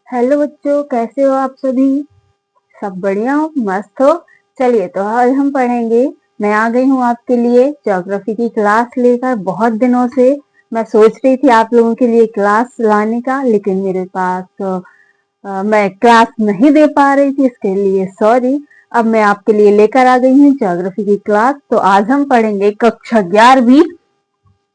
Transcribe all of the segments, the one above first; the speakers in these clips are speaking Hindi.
हेलो बच्चों, कैसे हो आप सभी। सब बढ़िया हो, मस्त हो। चलिए तो आज हम पढ़ेंगे। मैं आ गई हूँ आपके लिए ज्योग्राफी की क्लास लेकर। बहुत दिनों से मैं सोच रही थी आप लोगों के लिए क्लास लाने का, लेकिन मेरे पास मैं क्लास नहीं दे पा रही थी, इसके लिए सॉरी। अब मैं आपके लिए लेकर आ गई हूँ ज्योग्राफी की क्लास। तो आज हम पढ़ेंगे कक्षा 11वीं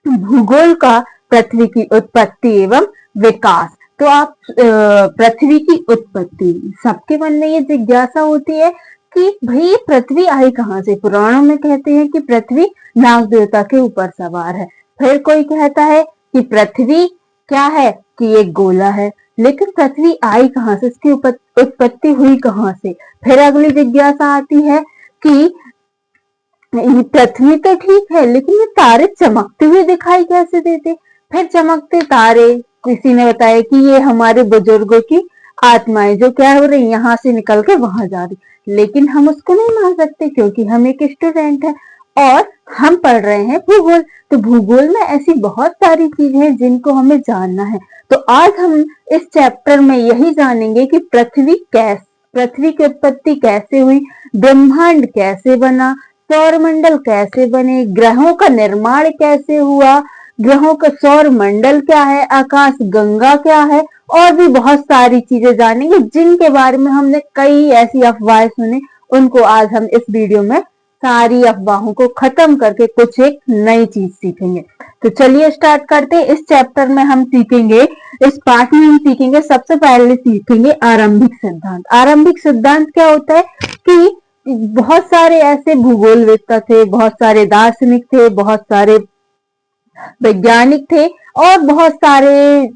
भूगोल का, पृथ्वी की उत्पत्ति एवं विकास। तो आप पृथ्वी की उत्पत्ति, सबके मन में ये जिज्ञासा होती है कि भाई ये पृथ्वी आई कहाँ से। पुराणों में कहते हैं कि पृथ्वी नाग देवता के ऊपर सवार है। फिर कोई कहता है कि पृथ्वी क्या है, कि एक गोला है। लेकिन पृथ्वी आई कहाँ से, इसकी उत्पत्ति हुई कहाँ से। फिर अगली जिज्ञासा आती है कि पृथ्वी तो ठीक है, लेकिन ये तारे चमकते हुए दिखाई कैसे देते। फिर चमकते तारे, किसी ने बताया कि ये हमारे बुजुर्गों की आत्माएं जो क्या हो रही, यहाँ से निकल के वहां जा रही। लेकिन हम उसको नहीं मान सकते, क्योंकि हम एक स्टूडेंट है और हम पढ़ रहे हैं भूगोल। तो भूगोल में ऐसी बहुत सारी चीजें हैं जिनको हमें जानना है। तो आज हम इस चैप्टर में यही जानेंगे कि पृथ्वी की उत्पत्ति कैसे हुई, ब्रह्मांड कैसे बना, सौरमंडल कैसे बने, ग्रहों का निर्माण कैसे हुआ, ग्रहों का सौर मंडल क्या है, आकाश गंगा क्या है, और भी बहुत सारी चीजें जानेंगे जिनके बारे में हमने कई ऐसी अफवाहें सुनी। उनको आज हम इस वीडियो में सारी अफवाहों को खत्म करके कुछ एक नई चीज सीखेंगे। तो चलिए स्टार्ट करते हैं। इस चैप्टर में हम सीखेंगे, इस पार्ट में हम सीखेंगे, सबसे पहले सीखेंगे आरंभिक सिद्धांत। आरंभिक सिद्धांत क्या होता है कि बहुत सारे ऐसे भूगोलवेत्ता थे, बहुत सारे दार्शनिक थे, बहुत सारे वैज्ञानिक थे और बहुत सारे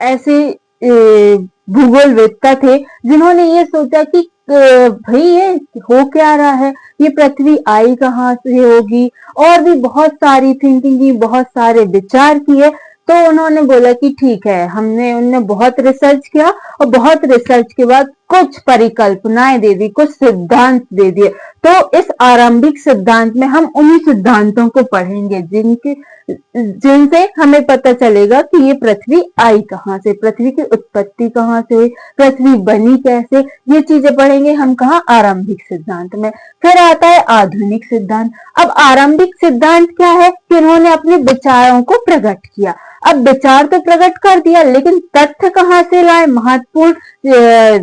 ऐसे भूगोलवेत्ता थे जिन्होंने ये सोचा कि भाई ये हो क्या रहा है, ये पृथ्वी आई कहाँ से होगी, और भी बहुत सारी थिंकिंग की, बहुत सारे विचार किए। तो उन्होंने बोला कि ठीक है, उनने बहुत रिसर्च किया और बहुत रिसर्च के बाद कुछ परिकल्पनाएं दे दी, कुछ सिद्धांत दे दिए। तो इस आरंभिक सिद्धांत में हम उन्हीं सिद्धांतों को पढ़ेंगे जिनसे हमें पता चलेगा कि ये पृथ्वी आई कहाँ से, पृथ्वी की उत्पत्ति कहाँ से हुई, पृथ्वी बनी कैसे। ये चीजें पढ़ेंगे हम कहाँ, आरंभिक सिद्धांत में। फिर आता है आधुनिक सिद्धांत। अब आरंभिक सिद्धांत क्या है कि उन्होंने अपने विचारों को प्रकट किया। अब विचार तो प्रकट कर दिया, लेकिन तथ्य कहाँ से लाए, महत्वपूर्ण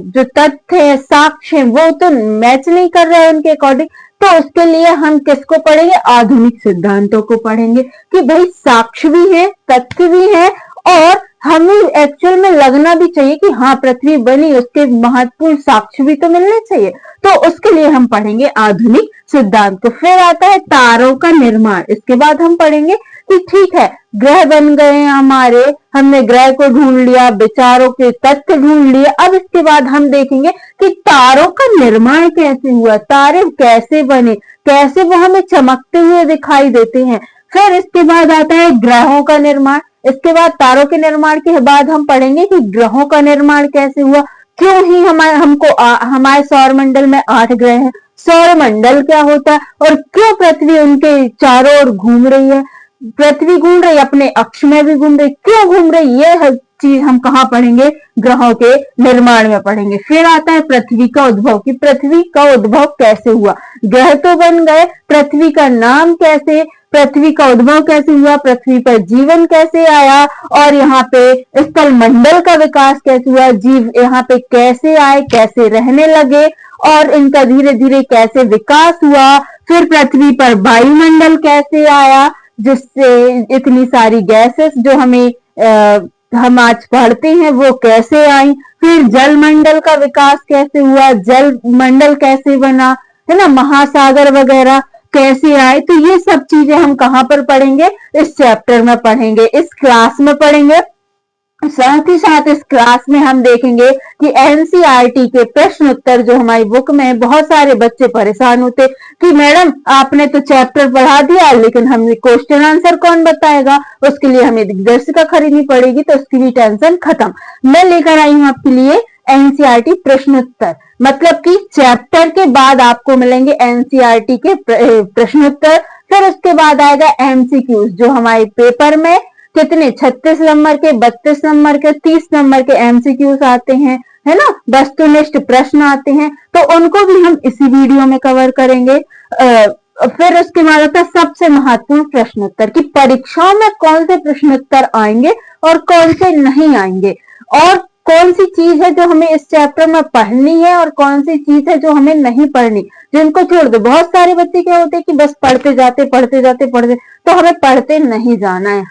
जो तथ्य है, साक्ष्य, वो तो मैच नहीं कर रहे हैं उनके अकॉर्डिंग। तो उसके लिए हम किसको पढ़ेंगे, आधुनिक सिद्धांतों को पढ़ेंगे कि भाई साक्ष्य भी है, तथ्य भी है, और हमें एक्चुअल में लगना भी चाहिए कि हाँ पृथ्वी बनी, उसके महत्वपूर्ण साक्ष्य भी तो मिलने चाहिए। तो उसके लिए हम पढ़ेंगे आधुनिक सिद्धांत को। फिर आता है तारों का निर्माण। इसके बाद हम पढ़ेंगे कि ठीक है, ग्रह बन गए हमारे, हमने ग्रह को ढूंढ लिया, विचारों के तथ्य ढूंढ लिए। अब इसके बाद हम देखेंगे कि तारों का निर्माण कैसे हुआ, तारे कैसे बने, कैसे वो हमें चमकते हुए दिखाई देते हैं। फिर इसके बाद आता है ग्रहों का निर्माण। इसके बाद तारों के निर्माण के बाद हम पढ़ेंगे कि ग्रहों का निर्माण कैसे हुआ, क्यों ही हमारे सौरमंडल में 8 ग्रह हैं, सौरमंडल क्या होता है, और क्यों पृथ्वी उनके चारों ओर घूम रही है। पृथ्वी घूम रही, अपने अक्ष में भी घूम रही, क्यों घूम रही, ये हर चीज हम कहाँ पढ़ेंगे, ग्रहों के निर्माण में पढ़ेंगे। फिर आता है पृथ्वी का उद्भव, कि पृथ्वी का उद्भव कैसे हुआ। ग्रह तो बन गए, पृथ्वी का नाम कैसे, पृथ्वी का उद्भव कैसे हुआ, पृथ्वी पर जीवन कैसे आया, और यहाँ पे स्थल मंडल का विकास कैसे हुआ, जीव यहाँ पे कैसे आए, कैसे रहने लगे, और इनका धीरे धीरे कैसे विकास हुआ। फिर पृथ्वी पर वायुमंडल कैसे आया, जिससे इतनी सारी गैसेस जो हम आज पढ़ते हैं वो कैसे आई। फिर जल मंडल का विकास कैसे हुआ, जल मंडल कैसे बना, है ना, महासागर वगैरह कैसे आए। तो ये सब चीजें हम कहाँ पर पढ़ेंगे, इस चैप्टर में पढ़ेंगे, इस क्लास में पढ़ेंगे। साथ ही साथ इस क्लास में हम देखेंगे कि एनसीईआरटी के प्रश्न उत्तर जो हमारी बुक में, बहुत सारे बच्चे परेशान होते कि मैडम आपने तो चैप्टर पढ़ा दिया, लेकिन हमें क्वेश्चन आंसर कौन बताएगा, उसके लिए हमें दिग्दर्शिका खरीदनी पड़ेगी। तो उसकी भी टेंशन खत्म। मैं लेकर आई हूं आपके लिए एनसीईआरटी प्रश्न उत्तर, मतलब कि चैप्टर के बाद आपको मिलेंगे एनसीईआरटी के प्रश्न उत्तर। फिर उसके बाद आएगा एमसीक्यूज, जो हमारे पेपर में कितने 36 नंबर के, 32 नंबर के, 30 नंबर के एमसीक्यूज आते हैं, है ना, वस्तुनिष्ठ प्रश्न आते हैं, तो उनको भी हम इसी वीडियो में कवर करेंगे। फिर उसके बाद आता है सबसे महत्वपूर्ण प्रश्नोत्तर, कि परीक्षाओं में कौन से प्रश्नोत्तर आएंगे और कौन से नहीं आएंगे, और कौन सी चीज है जो हमें इस चैप्टर में पढ़नी है और कौन सी चीज है जो हमें नहीं पढ़नी, जिनको छोड़ दो। बहुत सारे बच्चे क्या होते हैं कि बस पढ़ते जाते, तो हमें पढ़ते नहीं जाना है।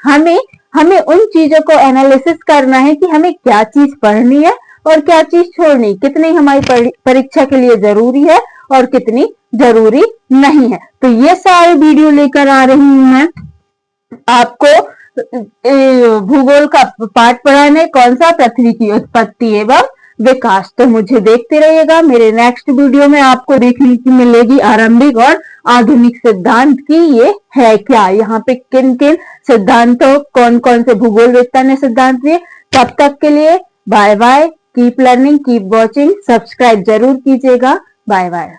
हमें उन चीजों को एनालिसिस करना है कि हमें क्या चीज पढ़नी है और क्या चीज छोड़नी, कितनी हमारी परीक्षा के लिए जरूरी है और कितनी जरूरी नहीं है। तो ये सारे वीडियो लेकर आ रही हूं मैं आपको। भूगोल का पाठ पढ़ाने, कौन सा, पृथ्वी की उत्पत्ति एवं विकास। तो मुझे देखते रहिएगा। मेरे नेक्स्ट वीडियो में आपको देखने की मिलेगी आरंभिक और आधुनिक सिद्धांत की ये है क्या, यहाँ पे किन किन सिद्धांतों, कौन कौन से भूगोलवेत्ता ने सिद्धांत दिए। तब तक के लिए bye bye, keep learning, keep watching, subscribe जरूर कीजिएगा। Bye bye.